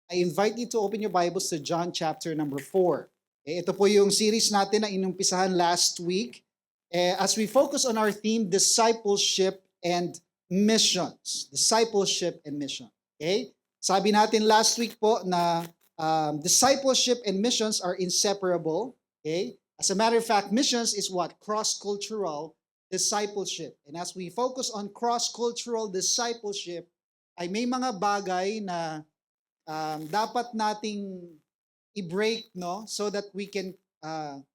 I invite you to open your Bibles to John chapter number 4. Ito po yung series natin na inumpisahan last week. As we focus on our theme, discipleship and missions. Discipleship and mission. Okay? Sabi natin last week po na discipleship and missions are inseparable. Okay? As a matter of fact, missions is what? Cross-cultural discipleship. And as we focus on cross-cultural discipleship, ay may mga bagay na dapat nating i-break, no, so that we can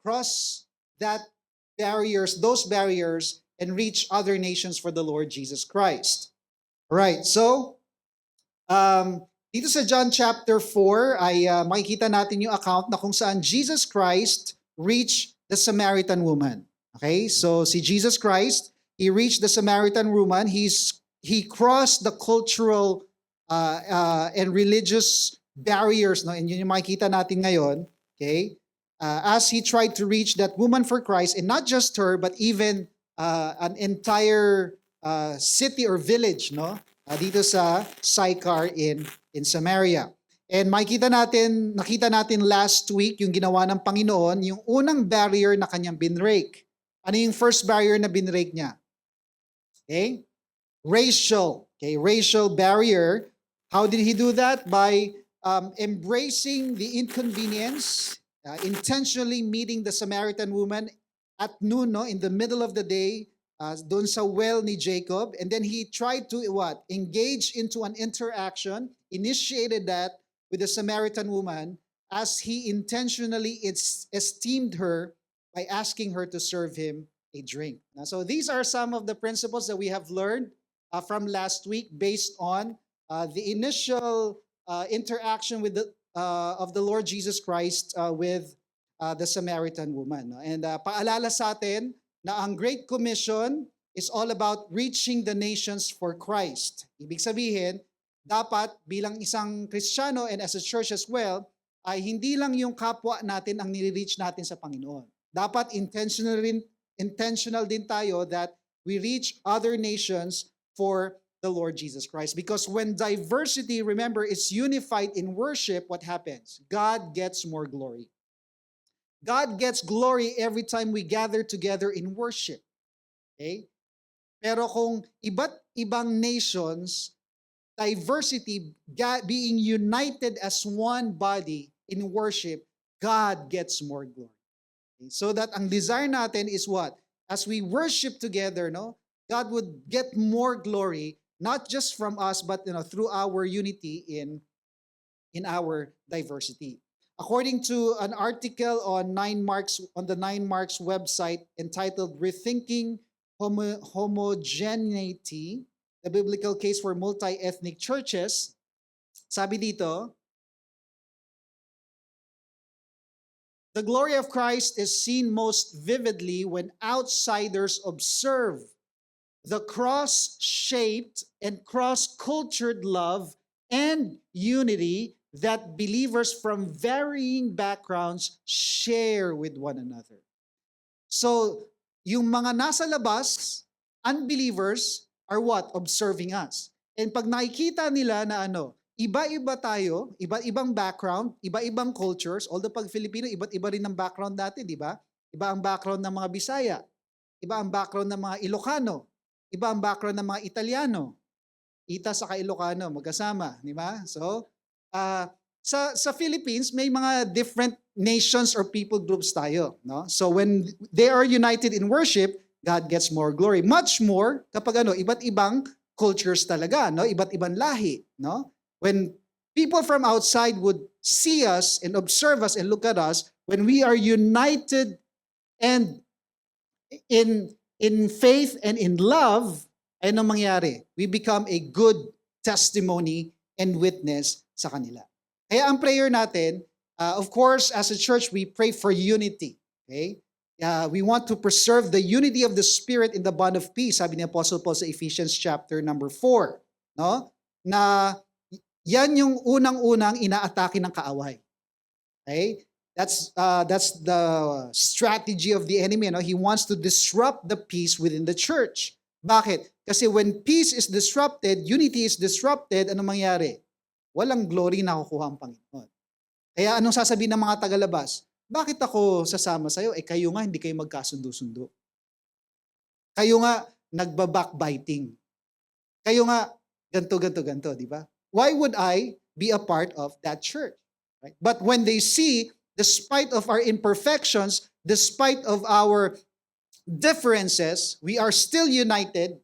cross those barriers and reach other nations for the Lord Jesus Christ. Right. So dito sa John chapter 4 ay makikita natin yung account na kung saan Jesus Christ reached the Samaritan woman. Okay? So si Jesus Christ, he reached the Samaritan woman. He crossed the cultural and religious barriers, no? And yun yung makikita natin ngayon, okay? As he tried to reach that woman for Christ, and not just her, but even an entire city or village, no? Dito sa Sychar in Samaria. And nakita natin last week yung ginawa ng Panginoon, yung unang barrier na kanyang binrake. Ano yung first barrier na binrake niya? Okay? Racial barrier. How did he do that? By embracing the inconvenience, intentionally meeting the Samaritan woman at noon, no, in the middle of the day, doon sa well ni Jacob. And then he tried to engage into an interaction, initiated that with the Samaritan woman as he intentionally esteemed her by asking her to serve him a drink. So these are some of the principles that we have learned from last week based on the initial interaction with of the Lord Jesus Christ with the Samaritan woman. And paalala sa atin na ang Great Commission is all about reaching the nations for Christ. Ibig sabihin, dapat bilang isang Kristiyano and as a church as well, ay hindi lang yung kapwa natin ang nire-reach natin sa Panginoon. Dapat intentional din tayo that we reach other nations for the Lord Jesus Christ. Because when diversity, remember, is unified in worship, what happens? God gets more glory. God gets glory every time we gather together in worship. Okay? Pero kung iba't ibang nations, diversity, being united as one body in worship, God gets more glory. Okay? So that ang desire natin is what? As we worship together, no, God would get more glory, not just from us, but through our unity in our diversity. According to an article on the 9Marks website entitled "Rethinking Homogeneity: The Biblical Case for Multi-Ethnic Churches," sabi dito, the glory of Christ is seen most vividly when outsiders observe the cross-shaped and cross-cultured love and unity that believers from varying backgrounds share with one another. So, yung mga nasa labas, unbelievers, are what? Observing us. And pag nakikita nila na iba-iba tayo, iba-ibang background, iba-ibang cultures, although pag Filipino, iba't-iba rin ang background natin, di ba? Iba ang background ng mga Bisaya, iba ang background ng mga Ilocano, iba ang background ng mga Italiano. Ita sa Ilocano, magkasama, di ba? So, sa Philippines, may mga different nations or people groups tayo, no? So when they are united in worship, God gets more glory. Much more kapag iba't ibang cultures talaga, no? Iba't ibang lahi, no? When people from outside would see us and observe us and look at us, when we are united and in faith and in love, ay anong mangyari? We become a good testimony and witness sa kanila. Kaya ang prayer natin, of course, as a church, we pray for unity. Okay? We want to preserve the unity of the Spirit in the bond of peace, sabi ni Apostle Paul sa Ephesians chapter number 4. No? Na yan yung unang-unang inaatake ng kaaway. Okay? That's the strategy of the enemy. He wants to disrupt the peace within the church. Bakit? Kasi when peace is disrupted, unity is disrupted, ano mangyari? walang glory na kukuha ang Panginoon. Kaya anong sasabihin ng mga tagalabas? Bakit ako sasama sa'yo? Kayo nga hindi kayo magkasundo-sundo. Kayo nga nagba-backbiting. Kayo nga ganto, di ba? Why would I be a part of that church? Right? But when they see, despite of our imperfections, despite of our differences, we are still united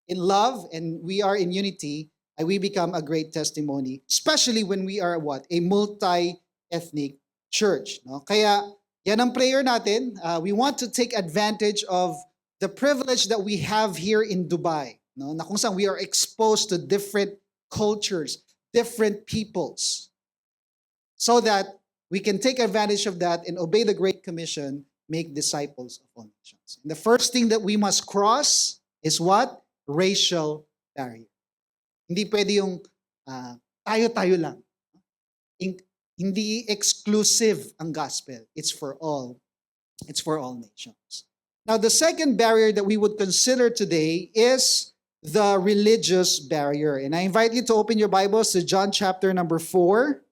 in love and we are in unity, and we become a great testimony, especially when we are what? A multi-ethnic church. No? Kaya yan ang prayer natin. We want to take advantage of the privilege that we have here in Dubai, no? Na kung saan we are exposed to different cultures, different peoples, so that we can take advantage of that and obey the Great Commission, make disciples of all nations. And the first thing that we must cross is what? Racial barrier. Hindi pwede yung tayo-tayo lang. Hindi exclusive ang gospel. It's for all. It's for all nations. Now, the second barrier that we would consider today is the religious barrier. And I invite you to open your Bibles to John chapter number 4.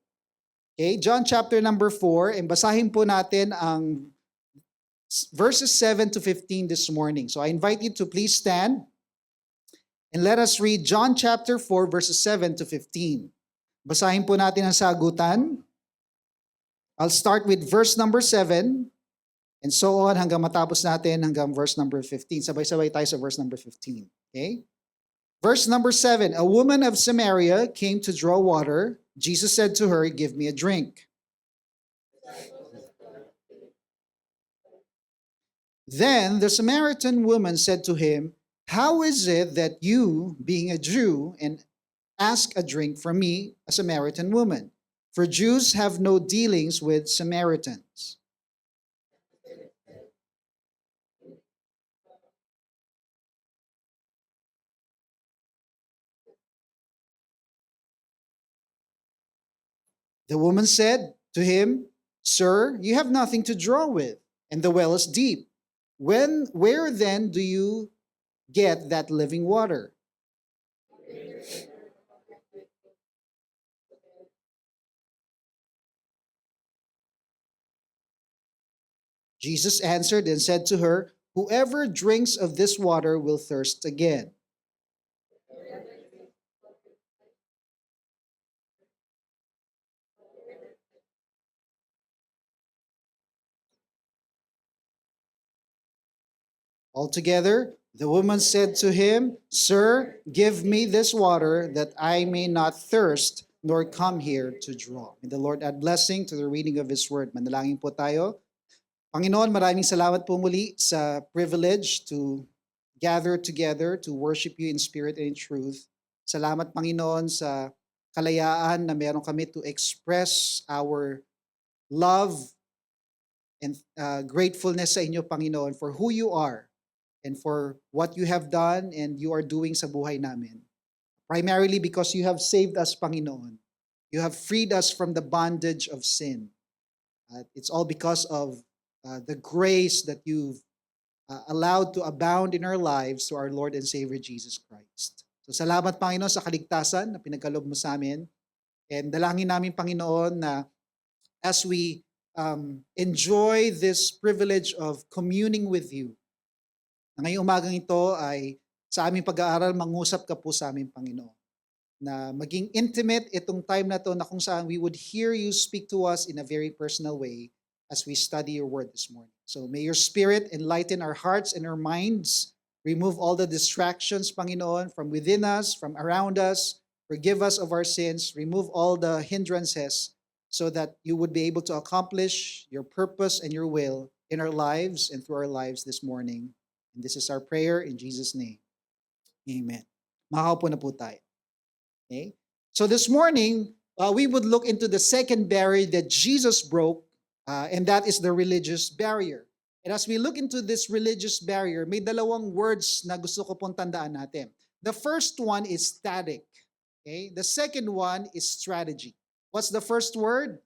Okay, John chapter number 4. And basahin po natin ang verses 7 to 15 this morning. So I invite you to please stand and let us read John chapter 4 verses 7 to 15. Basahin po natin ang sagutan. I'll start with verse number 7 and so on hanggang matapos natin hanggang verse number 15. Sabay-sabay tayo sa verse number 15. Okay? Verse number 7, a woman of Samaria came to draw water. Jesus said to her, "Give me a drink." Then the Samaritan woman said to him, "How is it that you, being a Jew, and ask a drink from me, a Samaritan woman? For Jews have no dealings with Samaritans." The woman said to him, "Sir, you have nothing to draw with, and the well is deep. Where then do you get that living water?" Jesus answered and said to her, "Whoever drinks of this water will thirst again. Altogether, the woman said to him, "Sir, give me this water that I may not thirst nor come here to draw." May the Lord add blessing to the reading of His word. Manalangin po tayo. Panginoon, maraming salamat po muli sa privilege to gather together to worship you in spirit and in truth. Salamat, Panginoon, sa kalayaan na meron kami to express our love and gratefulness sa inyo, Panginoon, for who you are and for what you have done and you are doing sa buhay namin. Primarily because you have saved us, Panginoon. You have freed us from the bondage of sin. It's all because of the grace that you've allowed to abound in our lives through our Lord and Savior Jesus Christ. So salamat, Panginoon, sa kaligtasan na pinagkaloob mo sa amin. And dalangin namin, Panginoon, na as we enjoy this privilege of communing with you, na ngayong umagang ito ay sa aming pag-aaral, mangusap ka po sa aming Panginoon. Na maging intimate itong time na to na kung saan we would hear you speak to us in a very personal way as we study your word this morning. So may your spirit enlighten our hearts and our minds, remove all the distractions, Panginoon, from within us, from around us, forgive us of our sins, remove all the hindrances so that you would be able to accomplish your purpose and your will in our lives and through our lives this morning. And this is our prayer in Jesus' name. Amen. Makakaupo na po tayo. Okay? So this morning, we would look into the second barrier that Jesus broke, and that is the religious barrier. And as we look into this religious barrier, may dalawang words na gusto ko pong tandaan natin. The first one is static. Okay? The second one is strategy. What's the first word?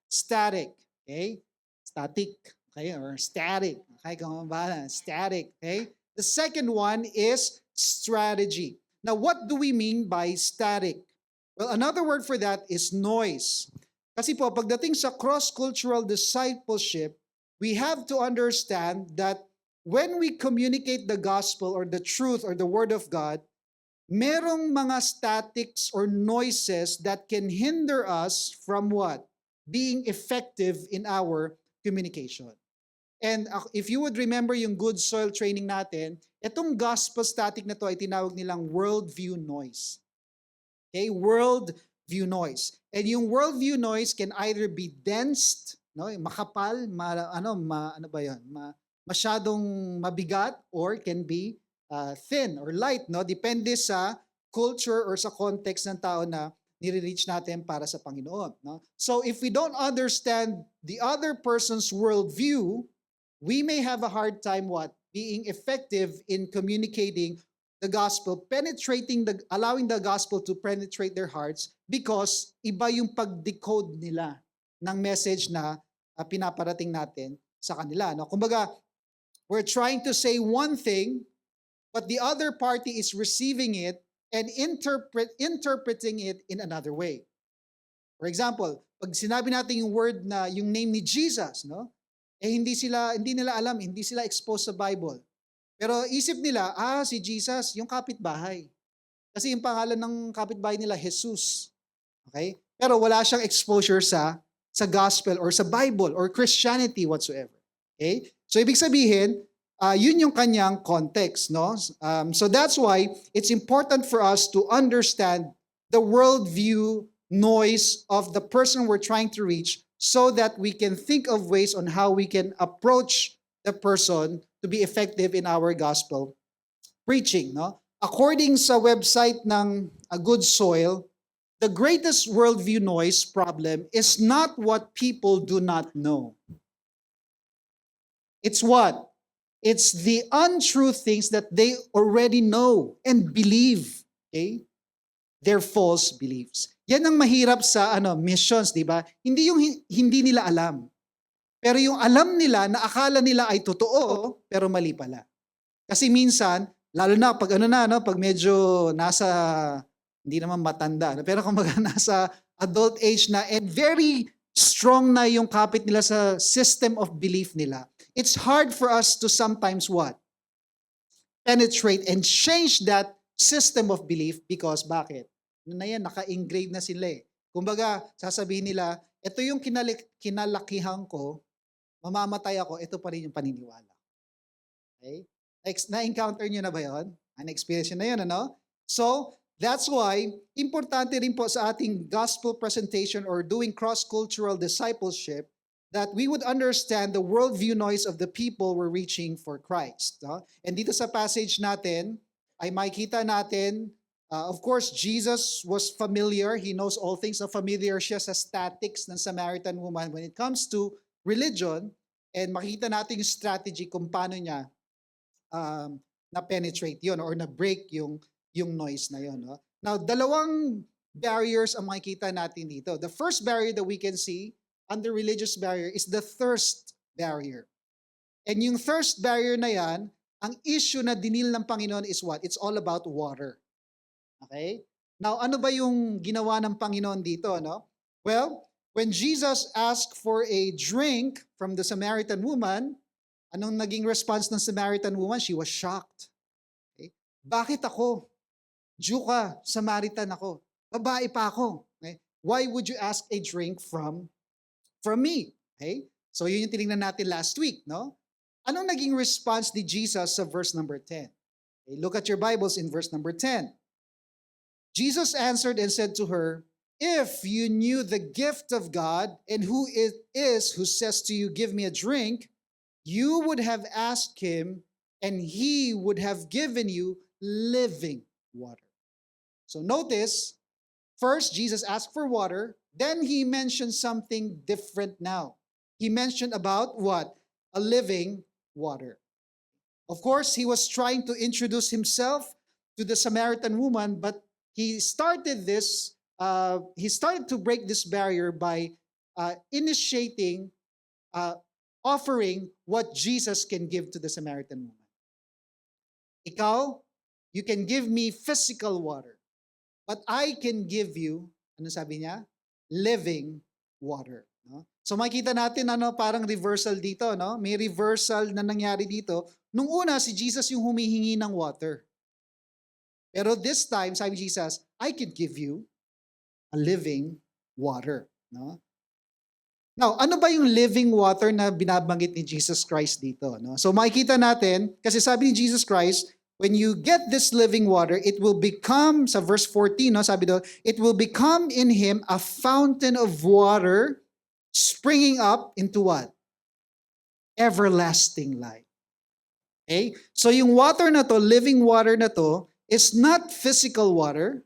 Static. Okay? Static. Okay? Or static. Okay? Kung ba? Static. Okay? The second one is strategy. Now, what do we mean by static? Well, another word for that is noise. Kasi po, pagdating sa cross-cultural discipleship, we have to understand that when we communicate the gospel or the truth or the word of God, merong mga statics or noises that can hinder us from what? Being effective in our communication. And if you would remember yung good soil training natin, itong gospel static na to ay tinawag nilang worldview noise. Okay, worldview noise. And yung worldview noise can either be dense, no, makapal, ano ba 'yon? Masyadong mabigat, or can be thin or light, no, depende sa culture or sa context ng tao na nire-reach natin para sa Panginoon, no? So if we don't understand the other person's worldview, we may have a hard time being effective in communicating the gospel, allowing the gospel to penetrate their hearts, because iba yung pag-decode nila ng message na pinaparating natin sa kanila, no? Kumbaga, we're trying to say one thing, but the other party is receiving it and interpreting it in another way. For example, pag sinabi natin yung word na yung name ni Jesus, no? Hindi nila alam, hindi sila exposed sa Bible. Pero isip nila, si Jesus, yung kapitbahay. Kasi yung pangalan ng kapitbahay nila, Jesus. Okay? Pero wala siyang exposure sa gospel or sa Bible or Christianity whatsoever. Okay? So ibig sabihin, yun yung kanyang context, no? So that's why it's important for us to understand the worldview noise of the person we're trying to reach, so that we can think of ways on how we can approach the person to be effective in our gospel preaching, no? According sa website ng A Good Soil, the greatest worldview noise problem is not what people do not know. It's what? It's the untrue things that they already know and believe. Okay? Their false beliefs. Yan ang mahirap sa missions, di ba? Hindi yung hindi nila alam. Pero yung alam nila na akala nila ay totoo, pero mali pala. Kasi minsan, lalo na pag pag medyo nasa, hindi naman matanda, pero kumbaga nasa adult age na, and very strong na yung kapit nila sa system of belief nila, it's hard for us to sometimes penetrate and change that system of belief, because bakit? Naka-engrave na sila eh. Kumbaga, sasabihin nila, ito yung kinalakihan ko, mamamatay ako, ito pa rin yung paniniwala. Okay? Na-encounter nyo na ba yun? Na-experience nyo na yun, ano? So, that's why, importante rin po sa ating gospel presentation or doing cross-cultural discipleship, that we would understand the worldview noise of the people we're reaching for Christ. No? And dito sa passage natin, ay makikita natin, of course, Jesus was familiar. He knows all things. So familiar siya sa statics ng Samaritan woman when it comes to religion. And makita natin yung strategy kung paano niya na-penetrate yun or na-break yung noise na yun. No? Now, dalawang barriers ang makikita natin dito. The first barrier that we can see under religious barrier is the thirst barrier. And yung thirst barrier na yan, ang issue na dinil ng Panginoon is what? It's all about water. Okay? Now, ano ba yung ginawa ng Panginoon dito, no? Well, when Jesus asked for a drink from the Samaritan woman, anong naging response ng Samaritan woman? She was shocked. Okay? Bakit ako? Jew ka, Samaritan ako. Babae pa ako. Okay? Why would you ask a drink from me? Okay? So yun yung tinignan natin last week, no? Anong naging response ni Jesus sa verse number 10? Okay, look at your Bibles in verse number 10. Jesus answered and said to her, "If you knew the gift of God and who it is who says to you, 'Give me a drink,' you would have asked him, and he would have given you living water." So notice, first Jesus asked for water, then he mentioned something different now. He mentioned about what? A living water. Of course, he was trying to introduce himself to the Samaritan woman, but he started to break this barrier by initiating, offering what Jesus can give to the Samaritan woman. Ikaw, you can give me physical water. but I can give you, ano sabi niya? Living water. No? So makikita natin parang reversal dito, no? May reversal na nangyari dito. Nung una si Jesus yung humihingi ng water. Pero this time, sabi Jesus, I can give you a living water, no? Now, ano ba yung living water na binabanggit ni Jesus Christ dito, no? So makikita natin kasi sabi ni Jesus Christ, when you get this living water, it will become, sa verse 14, no, sabi doon, it will become in him a fountain of water springing up into what? Everlasting life. Okay? So yung water na to, living water na to, is not physical water,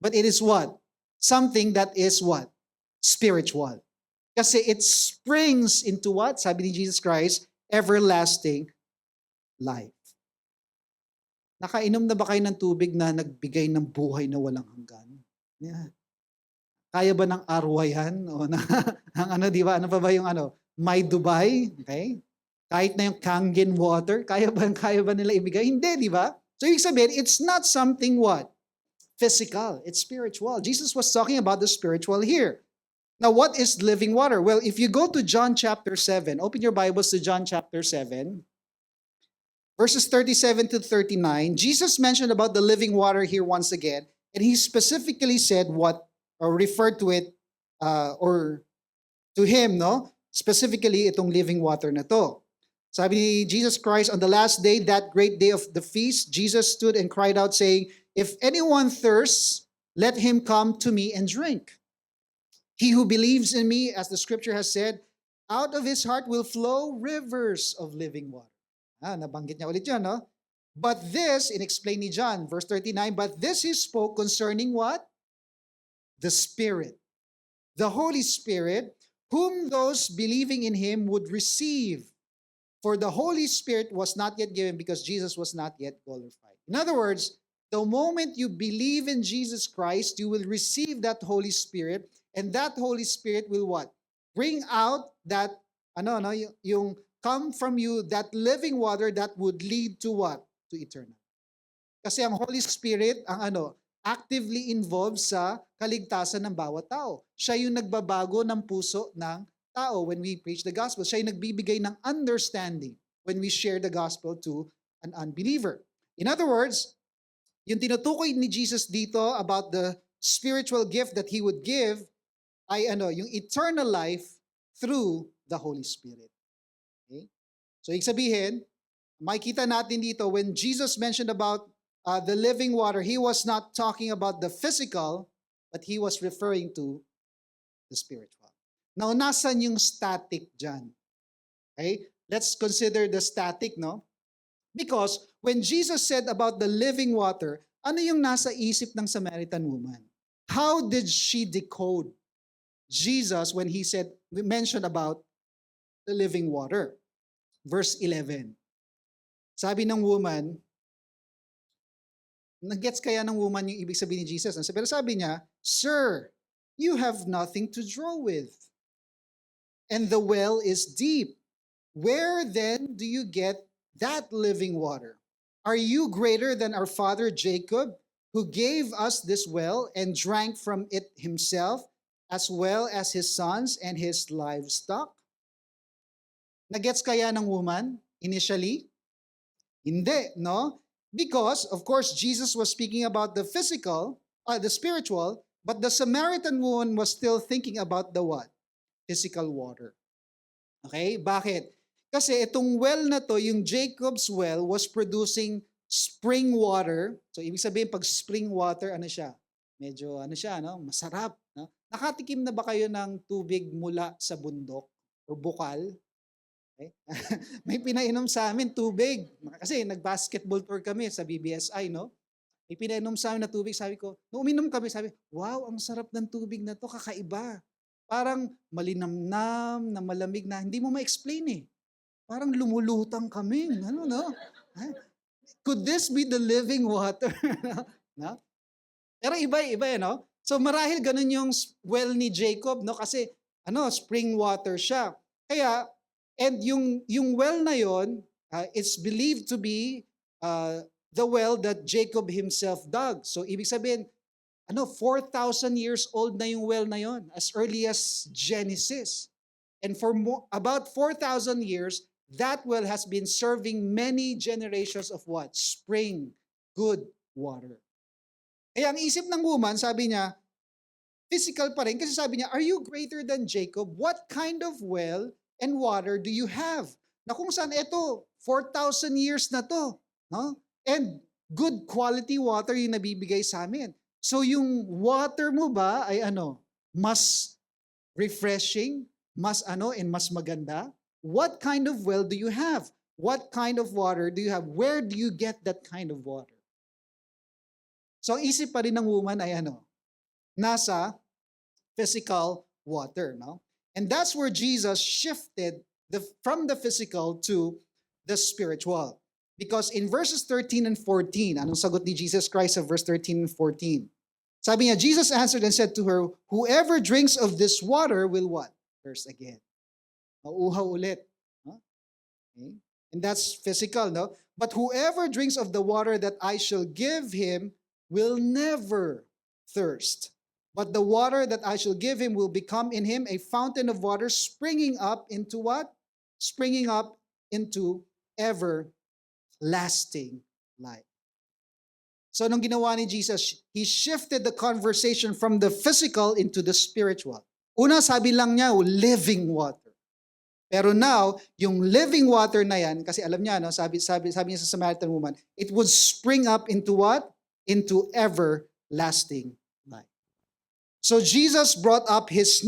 but it is what? Something that is what? Spiritual. Kasi it springs into what? Sabi ni Jesus Christ, everlasting life. Nakainom na ba kayo ng tubig na nagbigay ng buhay na walang hanggan? Yeah. Kaya ba ng arwa yan? O ang di ba? Ano pa ba yung My Dubai? Okay? Kahit na yung Kangen water, kaya ba nila ibigay? Hindi, di ba? So ibig sabihin, it's not something what? Physical. It's spiritual. Jesus was talking about the spiritual here. Now, what is living water? Well, if you go to John chapter 7, open your Bibles to John chapter 7, verses 37 to 39, Jesus mentioned about the living water here once again, and he specifically said what, or referred to it, or to him, no? Specifically, itong living water na to. Sabi ni Jesus Christ, on the last day, that great day of the feast, Jesus stood and cried out saying, if anyone thirsts, let him come to me and drink. He who believes in me, as the scripture has said, out of his heart will flow rivers of living water. Nabanggit niya ulit yan, no? But this, in-explain ni John, verse 39, but this he spoke concerning what? The Spirit. The Holy Spirit, whom those believing in him would receive. For the Holy Spirit was not yet given because Jesus was not yet glorified. In other words, the moment you believe in Jesus Christ, you will receive that Holy Spirit, and that Holy Spirit will what? Bring out that, yung come from you, that living water that would lead to what? To eternal. Kasi ang Holy Spirit, actively involved sa kaligtasan ng bawat tao. Siya yung nagbabago ng puso ng tao when we preach the gospel. Siya yung nagbibigay ng understanding when we share the gospel to an unbeliever. In other words, yung tinutukoy ni Jesus dito about the spiritual gift that he would give ay yung eternal life through the Holy Spirit. Okay? So, ibig sabihin, makikita natin dito, when Jesus mentioned about the living water, he was not talking about the physical, but he was referring to the spiritual. Now, nasan yung static dyan? Okay? Let's consider the static, no? Because when Jesus said about the living water, ano yung nasa isip ng Samaritan woman? How did she decode Jesus when he mentioned about the living water? Verse 11. Sabi ng woman, nag-gets kaya ng woman yung ibig sabihin ni Jesus? Pero sabi niya, Sir, you have nothing to draw with, and the well is deep. Where then do you get that living water? Are you greater than our father Jacob, who gave us this well and drank from it himself, as well as his sons and his livestock? Nagets kaya ng woman initially? Hindi, no? Because, of course, Jesus was speaking about the physical, the spiritual, but the Samaritan woman was still thinking about the what? Physical water. Okay? Bakit? Kasi itong well na to, yung Jacob's well, was producing spring water. So, ibig sabihin, pag spring water, medyo, masarap. No? Nakatikim na ba kayo ng tubig mula sa bundok o bukal? Okay? May pinainom sa amin tubig. Kasi nag-basketball tour kami sa BBSI, no? May pinainom sa amin na tubig. Sabi ko, nung uminom kami, sabi, wow, ang sarap ng tubig na to, kakaiba. Parang malinamnam, na malamig na, hindi mo ma-explain eh. Parang lumulutang kami. No? Could this be the living water? No? Pero iba, no? So marahil ganun yung well ni Jacob, no? Kasi spring water siya. Kaya and yung well na yon, it's believed to be the well that Jacob himself dug. So ibig sabihin, 4,000 years old na yung well na yon, as early as Genesis. And for about 4,000 years, that well has been serving many generations of what? Spring, good water. Kaya ang isip ng woman, sabi niya, physical pa rin, kasi sabi niya, are you greater than Jacob? What kind of well and water do you have? Na kung saan ito, 4,000 years na to. No? And good quality water yung nabibigay sa amin. So yung water mo ba ay mas refreshing, mas and mas maganda? What kind of well do you have? What kind of water do you have? Where do you get that kind of water? So ang isip pa rin ng woman ay nasa physical water, no? And that's where Jesus shifted from the physical to the spiritual. Because in verses 13 and 14, anong sagot ni Jesus Christ sa verse 13 and 14? Sabi niya, Jesus answered and said to her, whoever drinks of this water will what? Thirst again. Mauuhaw ulit. Huh? Okay. And that's physical, no? But whoever drinks of the water that I shall give him will never thirst. But the water that I shall give him will become in him a fountain of water springing up into what? Springing up into everlasting life. So anong ginawa ni Jesus? He shifted the conversation from the physical into the spiritual. Una, sabi lang niya, living water. Pero now, yung living water na yan, kasi alam niya, sabi niya sa Samaritan woman, it would spring up into what? Into everlasting life. So Jesus brought up his,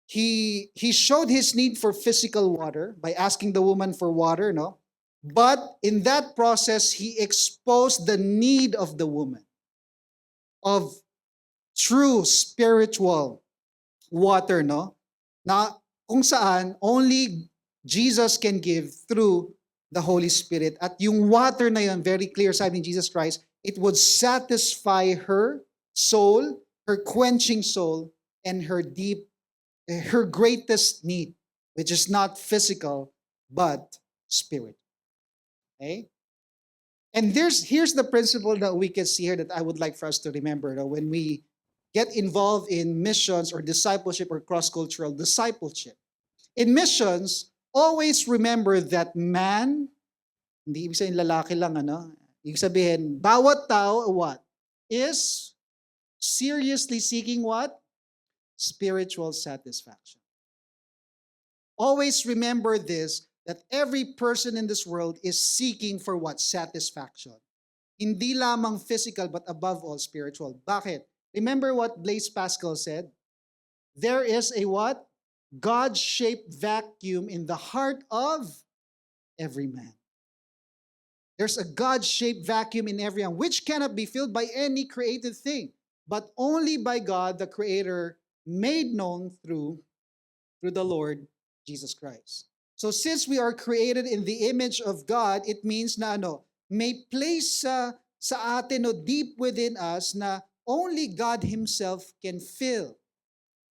he showed his need for physical water by asking the woman for water, no? But in that process, he exposed the need of the woman of true spiritual water, no? Na kung saan only Jesus can give through the Holy Spirit. At yung water na yun, very clear, sabi ni Jesus Christ, it would satisfy her soul, her quenching soul, and her greatest need, which is not physical, but spiritual. Okay? And here's the principle that we can see here that I would like for us to remember when we get involved in missions or discipleship or cross-cultural discipleship. In missions, always remember that man, hindi ibig sabihin lalaki lang, ibig sabihin, bawat tao, what? Is seriously seeking what? Spiritual satisfaction. Always remember this, that every person in this world is seeking for what? Satisfaction. Hindi lamang physical, but above all, spiritual. Bakit? Remember what Blaise Pascal said? There is a what? God-shaped vacuum in the heart of every man. There's a God-shaped vacuum in everyone, which cannot be filled by any created thing, but only by God, the Creator, made known through the Lord Jesus Christ. So since we are created in the image of God, it means na may place sa atin deep within us na only God Himself can fill.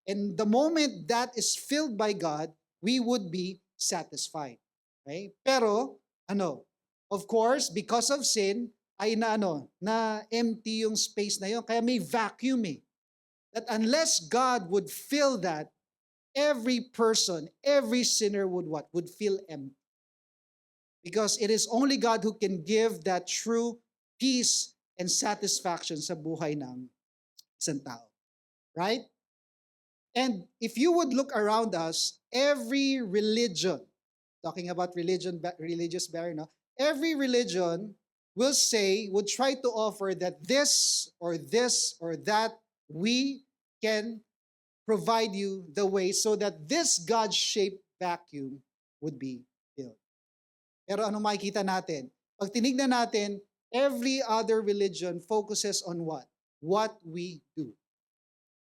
And the moment that is filled by God, we would be satisfied. Okay? Pero, of course, because of sin, ay na empty yung space na yun. Kaya may vacuum That unless God would fill that, every person, every sinner would what? Would feel empty. Because it is only God who can give that true peace and satisfaction sa buhay ng isang tao. Right? And if you would look around us, every religion, talking about religious barrier, every religion would try to offer that this or that we can provide you the way so that this God-shaped vacuum would be filled. Pero ano makikita natin? Pag tinignan natin, every other religion focuses on what? What we do.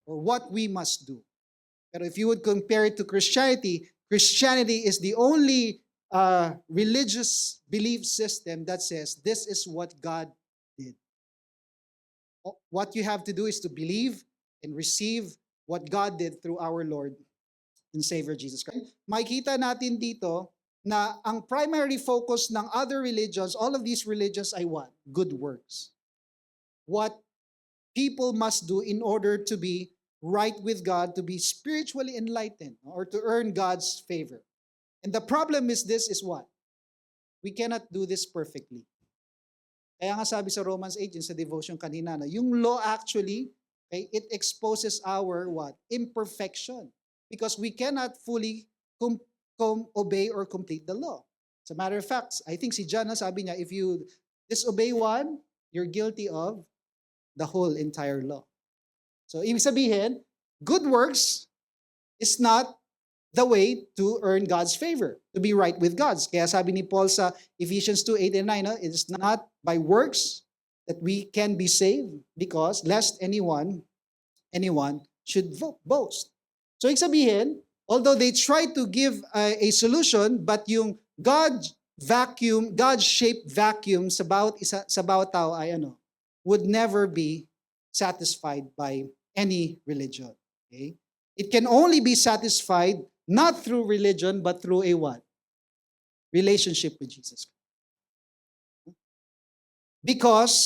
Or what we must do. Pero if you would compare it to Christianity, Christianity is the only religious belief system that says this is what God did. What you have to do is to believe and receive what God did through our Lord and Savior Jesus Christ. Makikita natin dito na ang primary focus ng other religions, all of these religions ay what? Good works. What people must do in order to be right with God, to be spiritually enlightened, or to earn God's favor. And the problem is this is what? We cannot do this perfectly. Kaya nga sabi sa Romans 8, sa devotion kanina, yung law actually, okay, it exposes our what? Imperfection. Because we cannot fully obey or complete the law. As a matter of fact, I think si John, sabi niya, if you disobey one, you're guilty of the whole entire law. So, ibig sabihin, good works is not the way to earn God's favor, to be right with God. Kaya sabi ni Paul sa Ephesians 2:8 and 9, it is not by works that we can be saved, because lest anyone should boast. So, ibig sabihin, although they try to give a solution, but yung God-shaped vacuum sa bawat tao ay would never be satisfied by any religion. Okay? It can only be satisfied not through religion, but through a what? Relationship with Jesus Christ. Because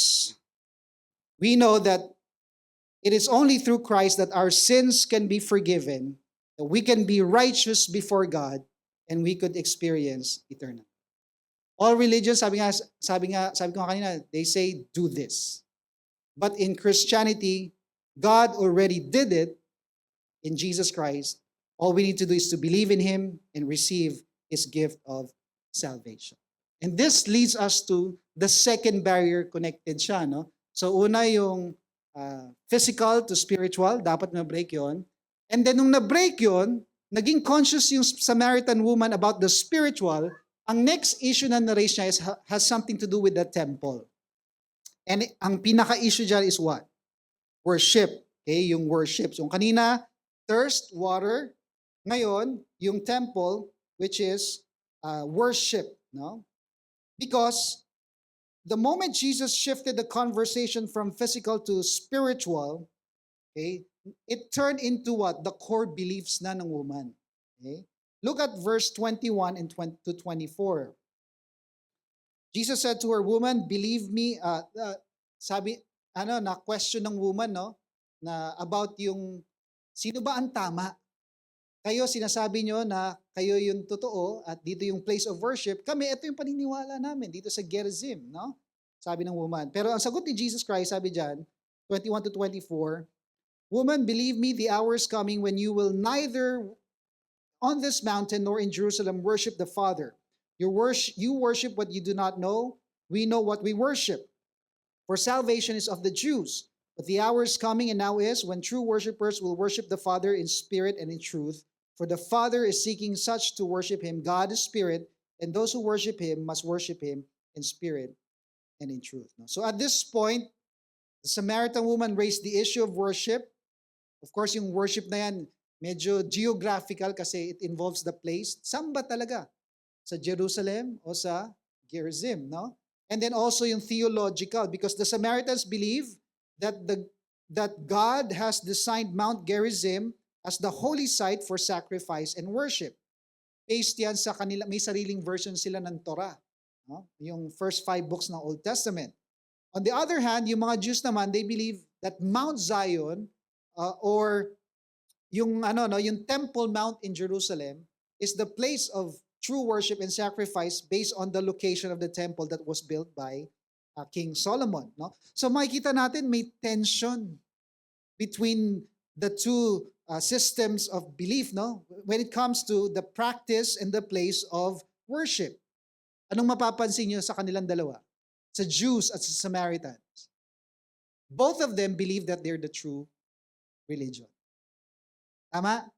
we know that it is only through Christ that our sins can be forgiven, that we can be righteous before God, and we could experience eternal. All religions, sabi ko kanina, they say do this. But in Christianity, God already did it in Jesus Christ. All we need to do is to believe in Him and receive His gift of salvation. And this leads us to the second barrier, connected siya. No? So una yung physical to spiritual, dapat na-break yon. And then nung na-break yon, naging conscious yung Samaritan woman about the spiritual. Ang next issue na na-raise niya has something to do with the temple. And ang pinaka-issue dyan is what? Worship. Okay, yung worship. So kanina, thirst, water. Ngayon, yung temple, which is worship. No? Because the moment Jesus shifted the conversation from physical to spiritual, okay, it turned into what? The core beliefs na ng woman. Okay? Look at verse 21 and 20 to 24. Jesus said to her, "Woman, believe me," na question ng woman, no, na about yung sino ba ang tama? Kayo sinasabi nyo na kayo yung totoo at dito yung place of worship. Kami, ito yung paniniwala namin dito sa Gerizim, no? Sabi ng woman. Pero ang sagot ni Jesus Christ, sabi diyan, 21 to 24, "Woman, believe me, the hour is coming when you will neither on this mountain nor in Jerusalem worship the Father. You worship what you do not know. We know what we worship. For salvation is of the Jews. But the hour is coming and now is when true worshipers will worship the Father in spirit and in truth. For the Father is seeking such to worship Him. God is spirit, and those who worship Him must worship Him in spirit and in truth." So at this point, the Samaritan woman raised the issue of worship. Of course, yung worship na yan, medyo geographical kasi it involves the place. Saan ba talaga? Sa Jerusalem o sa Gerizim, no? And then also yung theological, because the Samaritans believe that God has designed Mount Gerizim as the holy site for sacrifice and worship. Based yan sa kanila, may sariling version sila ng Torah, no? Yung first 5 books ng Old Testament. On the other hand, yung mga Jews naman, they believe that Mount Zion or yung Temple Mount in Jerusalem is the place of true worship and sacrifice based on the location of the temple that was built by King Solomon, no? So makikita natin may tension between the two systems of belief, no? When it comes to the practice and the place of worship. Anong mapapansin niyo sa kanilang dalawa? Sa Jews at sa Samaritans. Both of them believe that they're the true religion. Tama?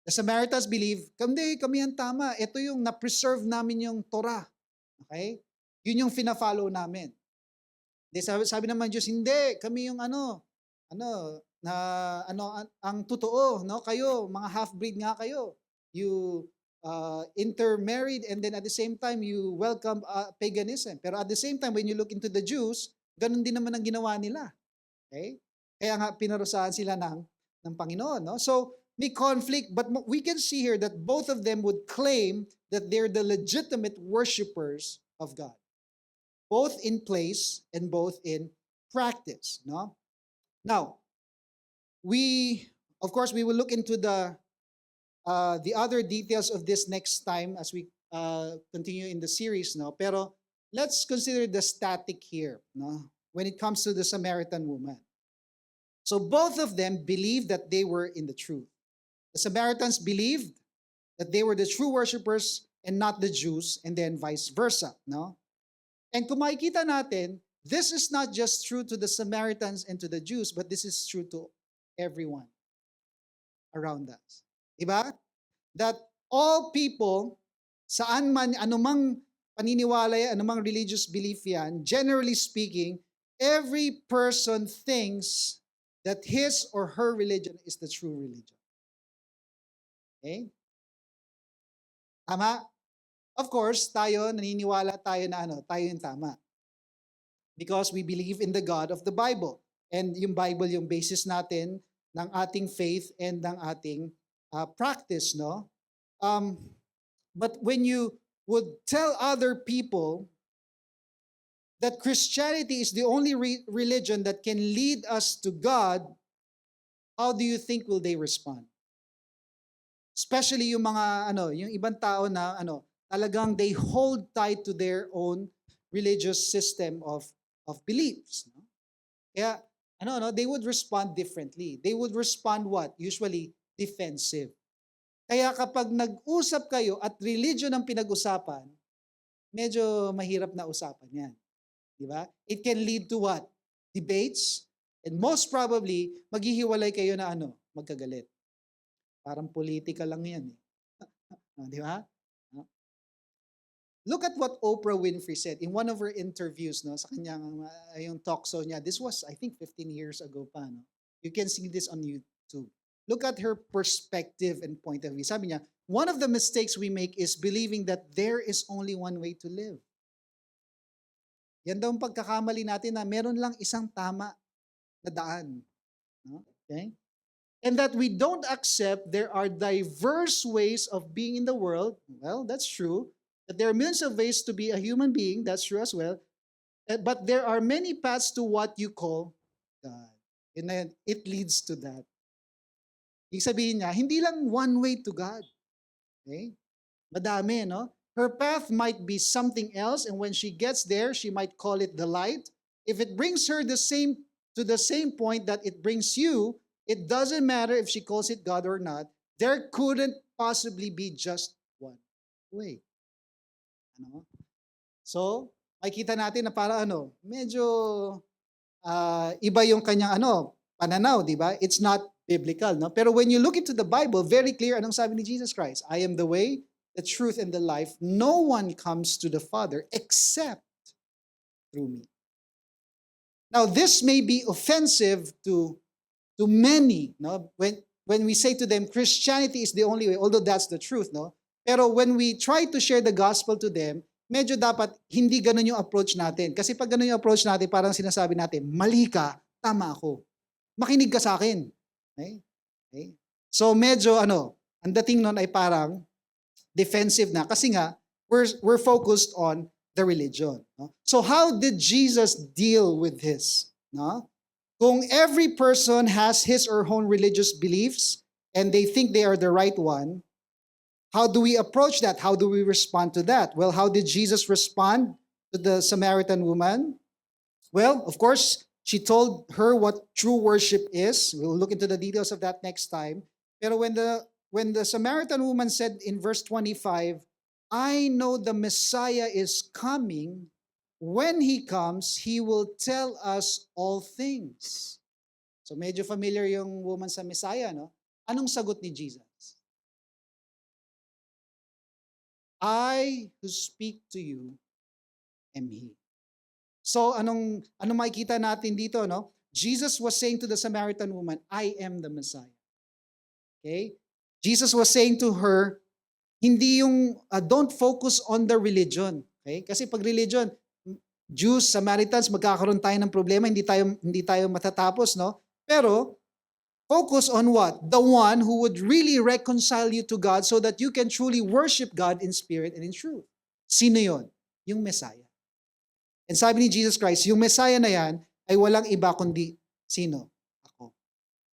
The Samaritans believe, kami ang tama. Ito yung na-preserve namin yung Torah. Okay? Yun yung fina-follow namin. Sabi naman Diyos, hindi, kami yung ang totoo, no? Kayo, mga half-breed nga kayo. You intermarried and then at the same time you welcome paganism. Pero at the same time, when you look into the Jews, ganun din naman ang ginawa nila. Okay? Kaya nga pinarusahan sila ng Panginoon, no? So, may conflict, but we can see here that both of them would claim that they're the legitimate worshipers of God. Both in place and both in practice, no? Now, of course, we will look into the other details of this next time as we continue in the series, no? Pero let's consider the static here, no? When it comes to the Samaritan woman. So both of them believed that they were in the truth. The Samaritans believed that they were the true worshipers and not the Jews, and then vice versa, no? And kung makikita natin, this is not just true to the Samaritans and to the Jews, but this is true to everyone around us. Diba? That all people, saan man, anumang paniniwala yan, anumang religious belief yan, generally speaking, every person thinks that his or her religion is the true religion. Okay? Tama? Of course, tayo, naniniwala tayo na tayo yung tama. Because we believe in the God of the Bible. And yung Bible yung basis natin ng ating faith and ng ating practice, no? But when you would tell other people that Christianity is the only religion that can lead us to God, how do you think will they respond? Especially yung mga yung ibang tao na talagang they hold tight to their own religious system of beliefs, no? Kaya they would respond differently. They would respond what? Usually defensive. Kaya kapag nag-usap kayo at religion ang pinag-usapan, medyo mahirap na usapan yan. Di ba? It can lead to what? Debates, and most probably, maghihiwalay kayo na magkagalit. Parang politika lang yan. Di ba? Look at what Oprah Winfrey said in one of her interviews, no, sa kanyang yung talk show niya. This was, I think, 15 years ago pa. No? You can see this on YouTube. Look at her perspective and point of view. Sabi niya, one of the mistakes we make is believing that there is only one way to live. Yan daw ang pagkakamali natin na meron lang isang tama na daan. No? Okay? And that we don't accept there are diverse ways of being in the world. Well, that's true. That there are millions of ways to be a human being. That's true as well. But there are many paths to what you call God. And then it leads to that. Ibig sabihin niya, hindi lang one way to God. Okay? Madami, no? Her path might be something else, and when she gets there, she might call it the light. If it brings her to the same point that it brings you, it doesn't matter if she calls it God or not. There couldn't possibly be just one way. So, makikita natin na para medyo iba yung kanyang pananaw, di ba? It's not biblical, no? Pero when you look into the Bible, very clear anong sabi ni Jesus Christ. I am the way, the truth, and the life. No one comes to the Father except through me. Now, this may be offensive to many, no? When we say to them, Christianity is the only way, although that's the truth, no? Pero when we try to share the gospel to them, medyo dapat hindi ganun yung approach natin. Kasi pag ganun yung approach natin, parang sinasabi natin, mali ka, tama ako. Makinig ka sa akin. Okay? Okay? So medyo ang dating nun ay parang defensive na. Kasi nga, we're focused on the religion. No? So how did Jesus deal with this? No? Kung every person has his or her own religious beliefs and they think they are the right one, how do we approach that? How do we respond to that? Well, how did Jesus respond to the Samaritan woman? Well, of course, she told her what true worship is. We'll look into the details of that next time. Pero when the Samaritan woman said in verse 25, I know the Messiah is coming. When He comes, He will tell us all things. So medyo familiar yung woman sa Messiah, no? Anong sagot ni Jesus? I who speak to you am He. So anong makikita natin dito, no? Jesus was saying to the Samaritan woman, I am the Messiah. Okay? Jesus was saying to her, hindi yung don't focus on the religion. Okay? Kasi pag religion, Jews, Samaritans, magkakaroon tayo ng problema, hindi tayo matatapos, no? Pero focus on what? The one who would really reconcile you to God so that you can truly worship God in spirit and in truth. Sino yon? Yung Messiah. And sabi ni Jesus Christ, yung Messiah na yan ay walang iba kundi sino?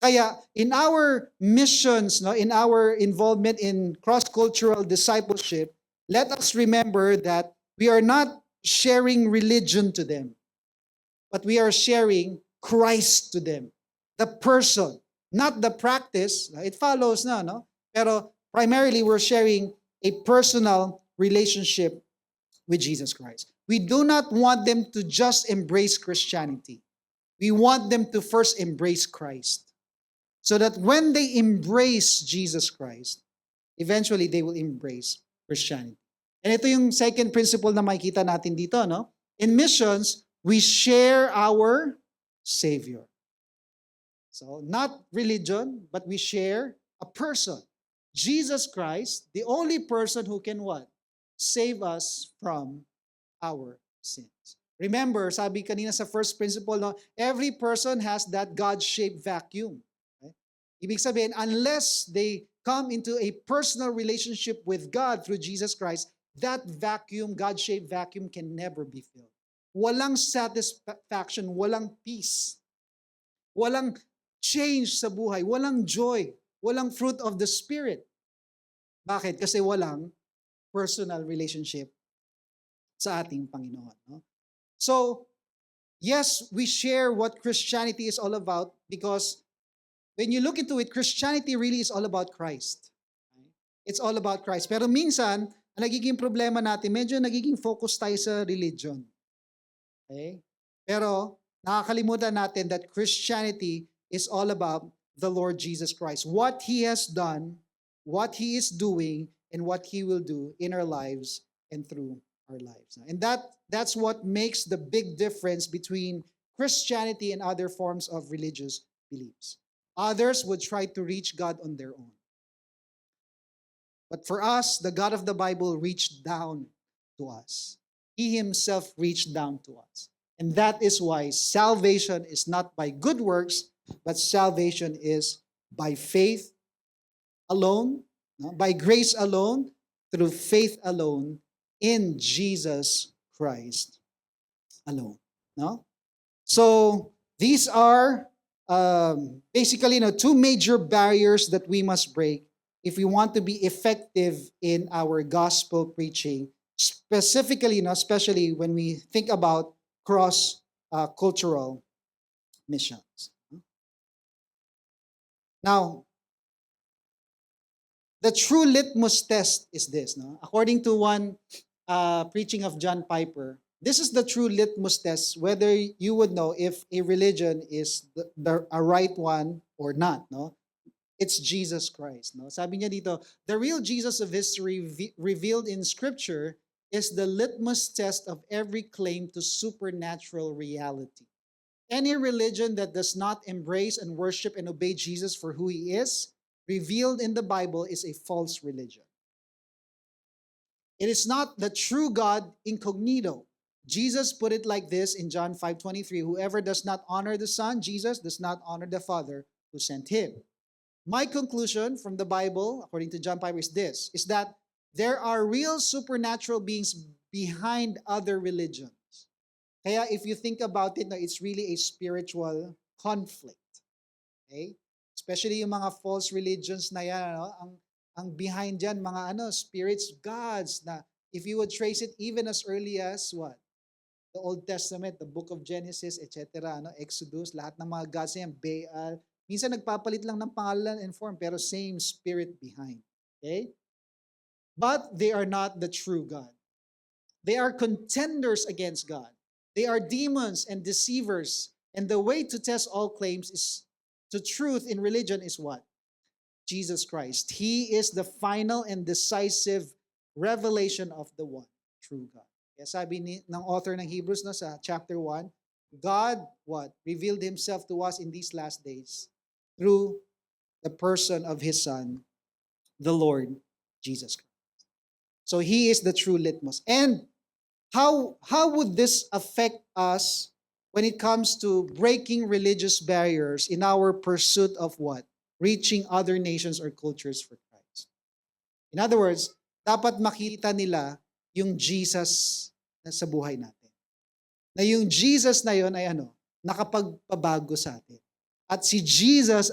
Kaya in our missions, no, in our involvement in cross-cultural discipleship, let us remember that we are not sharing religion to them, but we are sharing Christ to them. The person, not the practice. It follows na, no? Pero primarily, we're sharing a personal relationship with Jesus Christ. We do not want them to just embrace Christianity. We want them to first embrace Christ. So that when they embrace Jesus Christ, eventually they will embrace Christianity. And ito yung second principle na makikita natin dito, no? In missions, we share our Savior. So, not religion, but we share a person. Jesus Christ, the only person who can what? Save us from our sins. Remember, sabi kanina sa first principle, no, every person has that God-shaped vacuum. Okay? Ibig sabihin, unless they come into a personal relationship with God through Jesus Christ, that vacuum, God-shaped vacuum, can never be filled. Walang satisfaction, walang peace, walang change sa buhay, walang joy, walang fruit of the Spirit. Bakit? Kasi walang personal relationship sa ating Panginoon. No? So, yes, we share what Christianity is all about because when you look into it, Christianity really is all about Christ. It's all about Christ. Pero minsan, ang nagiging problema natin, medyo nagiging focus tayo sa religion. Okay? Pero nakakalimutan natin that Christianity is all about the Lord Jesus Christ. What He has done, what He is doing, and what He will do in our lives and through our lives. And that's what makes the big difference between Christianity and other forms of religious beliefs. Others would try to reach God on their own. But for us, the God of the Bible reached down to us. He Himself reached down to us. And that is why salvation is not by good works, but salvation is by faith alone, no? By grace alone, through faith alone, in Jesus Christ alone. No? So these are basically two major barriers that we must break if we want to be effective in our gospel preaching, specifically, especially when we think about cross-cultural missions. Now, the true litmus test is this. No? According to one preaching of John Piper, this is the true litmus test whether you would know if a religion is a right one or not. No? It's Jesus Christ. No? Sabi niya dito, the real Jesus of history revealed in Scripture is the litmus test of every claim to supernatural reality. Any religion that does not embrace and worship and obey Jesus for who He is, revealed in the Bible, is a false religion. It is not the true God incognito. Jesus put it like this in John 5:23, whoever does not honor the Son, Jesus, does not honor the Father who sent Him. My conclusion from the Bible, according to John Piper, is this, is that there are real supernatural beings behind other religions. Kaya if you think about it, it's really a spiritual conflict. Okay? Especially yung mga false religions na yan, ang behind dyan, mga spirits, gods, na if you would trace it even as early as what? The Old Testament, the book of Genesis, etc., Exodus, lahat ng mga gods na yan, Baal. Minsan nagpapalit lang ng pangalan and form, pero same spirit behind. Okay? But they are not the true God. They are contenders against God. They are demons and deceivers. And the way to test all claims is to truth in religion is what? Jesus Christ. He is the final and decisive revelation of the one true God. Kaya sabi ng author ng Hebrews sa chapter 1, God, what? Revealed Himself to us in these last days through the person of His Son, the Lord Jesus Christ. So He is the true litmus. And how would this affect us when it comes to breaking religious barriers in our pursuit of what? Reaching other nations or cultures for Christ. In other words, dapat makita nila yung Jesus na sa buhay natin. Na yung Jesus na yon ay nakapagpabago sa atin. At si Jesus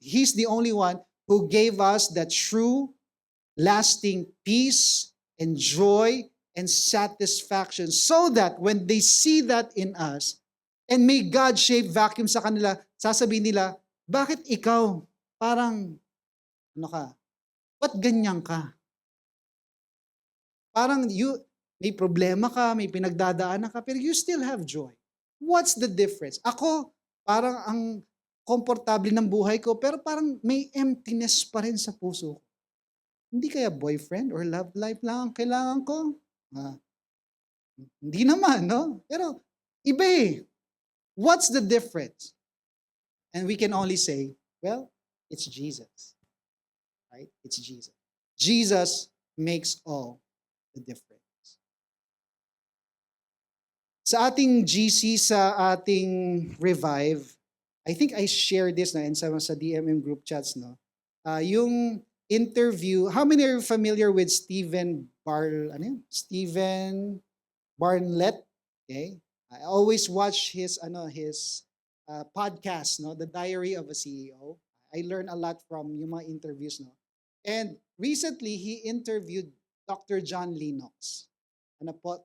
he's the only one who gave us that true, lasting peace and joy and satisfaction so that when they see that in us, and may God-shaped vacuum sa kanila, sasabihin nila, bakit ikaw parang, ba't ganyan ka? Parang may problema ka, may pinagdadaanan ka, pero you still have joy. What's the difference? Ako, parang ang komportable ng buhay ko, pero parang may emptiness pa rin sa puso ko. Hindi kaya boyfriend or love life lang ang kailangan ko? Hindi naman, no? Pero iba eh. What's the difference? And we can only say, well, it's Jesus. Right? It's Jesus. Jesus makes all the difference. Sa ating GC, sa ating Revive, I think I shared this na sa DMM group chats, no? Yung interview, how many are familiar with Stephen Barnlett? Okay? I always watch his podcast, no, The Diary of a CEO. I learn a lot from yung mga interviews, no. And recently he interviewed Dr. John Lennox,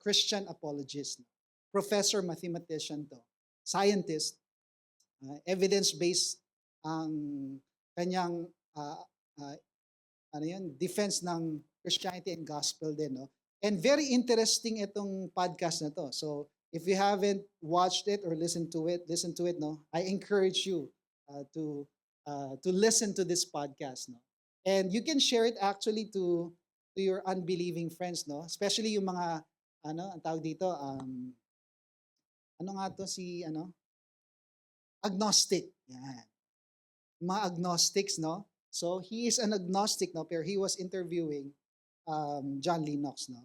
Christian apologist, no? Professor, mathematician to, scientist, evidence-based ang kanyang defense ng Christianity and gospel din, no? And very interesting itong podcast na to. So if you haven't watched it or listened to it, no? I encourage you to listen to this podcast, no? And you can share it actually to your unbelieving friends, no? Especially yung mga ang tawag dito, agnostic. Yan. Mga agnostics, no? So he is an agnostic, no? Pero he was interviewing John Lennox, no?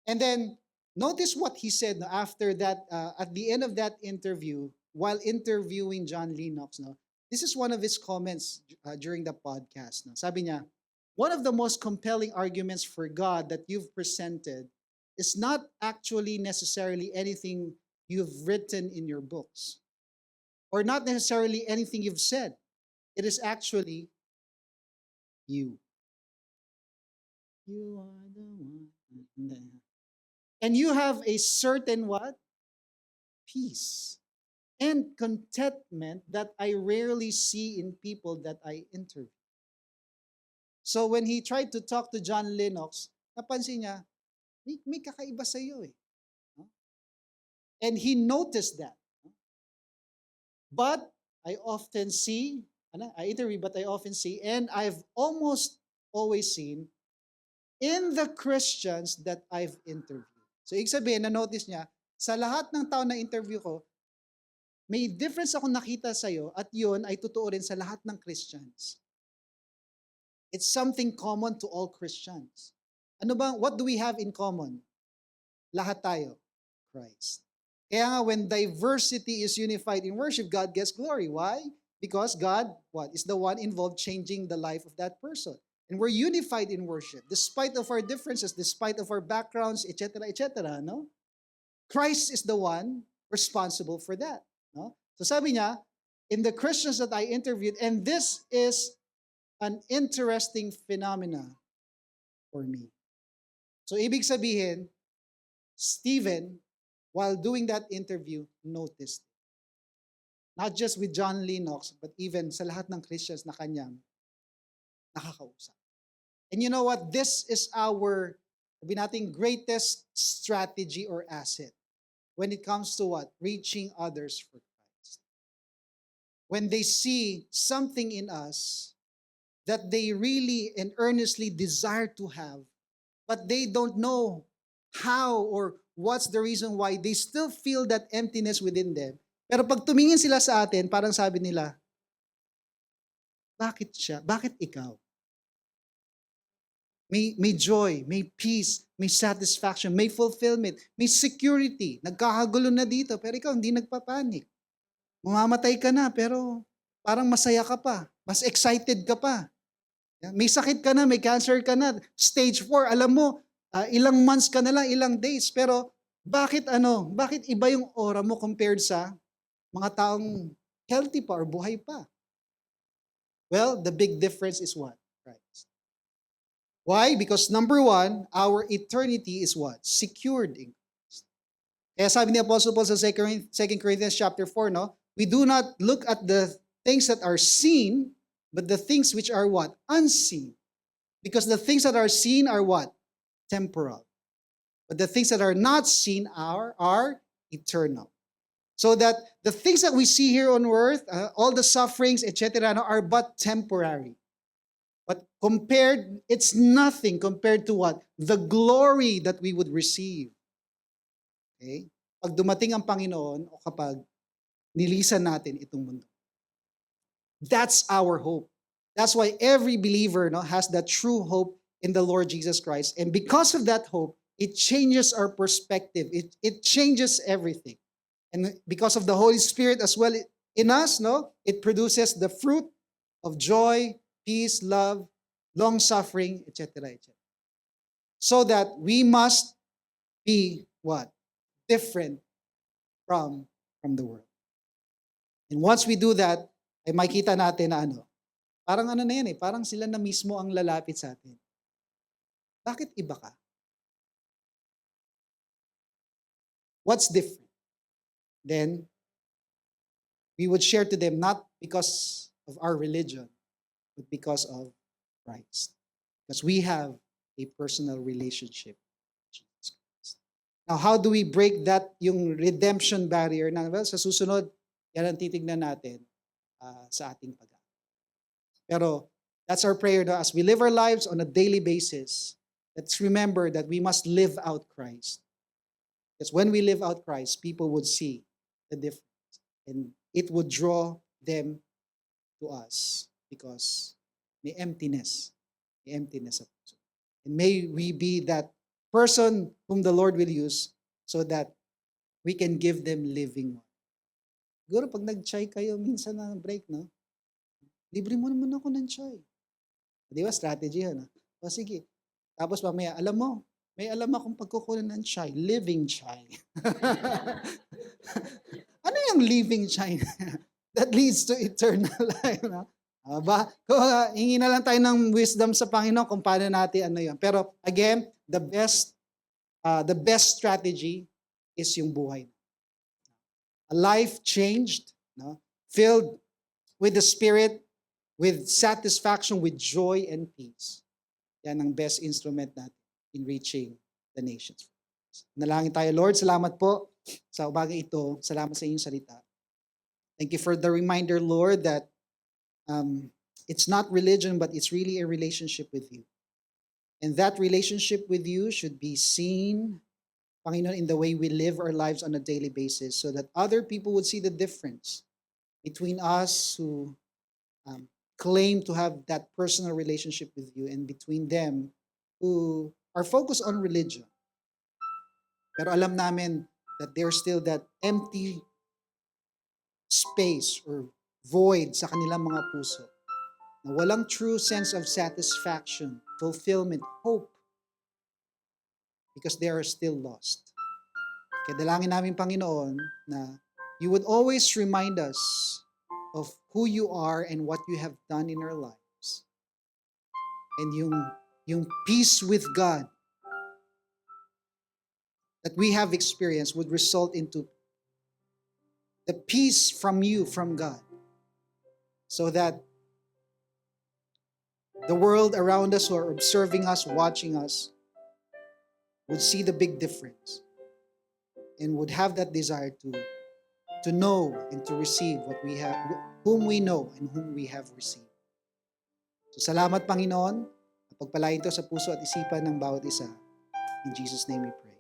And then notice what he said, no, after that, at the end of that interview, while interviewing John Lennox, no? This is one of his comments during the podcast, no? Sabi niya, one of the most compelling arguments for God that you've presented is not actually necessarily anything you've written in your books, or not necessarily anything you've said. It is actually you. You are the one. And you have a certain what? Peace and contentment that I rarely see in people that I interview. So when he tried to talk to John Lennox, napansin niya, may kakaiba sa iyo eh. And he noticed that. But I often see, I interview, but I often see, and I've almost always seen in the Christians that I've interviewed. So, ibig sabihin, na-notice niya, sa lahat ng tao na interview ko, may difference ako nakita sa'yo, at yun ay totoo rin sa lahat ng Christians. It's something common to all Christians. What do we have in common? Lahat tayo, Christ. Kaya nga, when diversity is unified in worship, God gets glory. Why? Because God, is the one involved changing the life of that person. And we're unified in worship, despite of our differences, despite of our backgrounds, etc., etc., no? Christ is the one responsible for that, no? So sabi niya, in the Christians that I interviewed, and this is an interesting phenomena for me. So ibig sabihin, Stephen, while doing that interview, noticed. Not just with John Lennox, but even sa lahat ng Christians na kanyang nakakausap. And you know what? This is our, sabi natin, greatest strategy or asset when it comes to what? Reaching others for Christ. When they see something in us that they really and earnestly desire to have, but they don't know how or what's the reason why, they still feel that emptiness within them. Pero pag tumingin sila sa atin, parang sabi nila, bakit siya? Bakit ikaw? May joy, may peace, may satisfaction, may fulfillment, may security. Nagkakagulo na dito, pero ikaw hindi nagpapanik. Mamamatay ka na, pero parang masaya ka pa. Mas excited ka pa. May sakit ka na, may cancer ka na, stage 4, alam mo, ilang months ka na lang, ilang days, pero bakit iba yung aura mo compared sa mga taong healthy pa or buhay pa. Well, the big difference is what? Christ. Why? Because number one, our eternity is what? Secured in Christ. Kaya sabi ni Apostle Paul sa 2 Corinthians chapter 4, no? We do not look at the things that are seen, but the things which are what? Unseen. Because the things that are seen are what? Temporal. But the things that are not seen are eternal. So that the things that we see here on earth, all the sufferings, etc., are but temporary. But compared, it's nothing compared to what? The glory that we would receive. Okay? Pag dumating ang Panginoon o kapag nilisan natin itong mundo. That's our hope. That's why every believer has that true hope in the Lord Jesus Christ. And because of that hope, it changes our perspective. It changes everything. And because of the Holy Spirit as well in us, it produces the fruit of joy, peace, love, long-suffering, etc., etc. So that we must be what? Different from the world. And once we do that, ay makita natin na parang na yan parang sila na mismo ang lalapit sa atin. Bakit iba ka? What's different? Then, we would share to them not because of our religion, but because of Christ. Because we have a personal relationship with Jesus Christ. Now, how do we break that, yung redemption barrier na, well, sa susunod, yan ang titignan natin sa ating pag-aaral. Pero, that's our prayer as we live our lives on a daily basis. Let's remember that we must live out Christ. Because when we live out Christ, people would see the difference. And it would draw them to us because may emptiness. May emptiness of puso. And may we be that person whom the Lord will use so that we can give them living water. Siguro pag nag-chai kayo minsan na break, libre mo naman ako ng chai. Di ba? Strategy yan. O sige. Tapos mamaya, alam mo, may alam akong pagkukunan ng chai. Living chai. Ano yung living chai? That leads to eternal life. Hingi na lang tayo ng wisdom sa Panginoon kung paano natin yun. Pero again, the best strategy is yung buhay. A life changed, filled with the Spirit, with satisfaction, with joy and peace. Yan ang best instrument natin in reaching the nations. Nalangin tayo, Lord, salamat po sa umaga ito. Salamat sa inyong salita. Thank you for the reminder, Lord, that it's not religion, but it's really a relationship with you. And that relationship with you should be seen, Panginoon, in the way we live our lives on a daily basis so that other people would see the difference between us who claim to have that personal relationship with you and between them who are focused on religion. Pero alam namin that there's still that empty space or void sa kanilang mga puso na walang true sense of satisfaction, fulfillment, hope because they are still lost. Kaya dalangin namin, Panginoon, na you would always remind us of who you are and what you have done in our lives. And yung peace with God that we have experienced would result into the peace from you, from God. So that the world around us who are observing us, watching us, would see the big difference and would have that desire to know and to receive what we have, whom we know and whom we have received. So salamat, Panginoon. Pagpalain ito sa puso at isipan ng bawat isa. In Jesus' name we pray.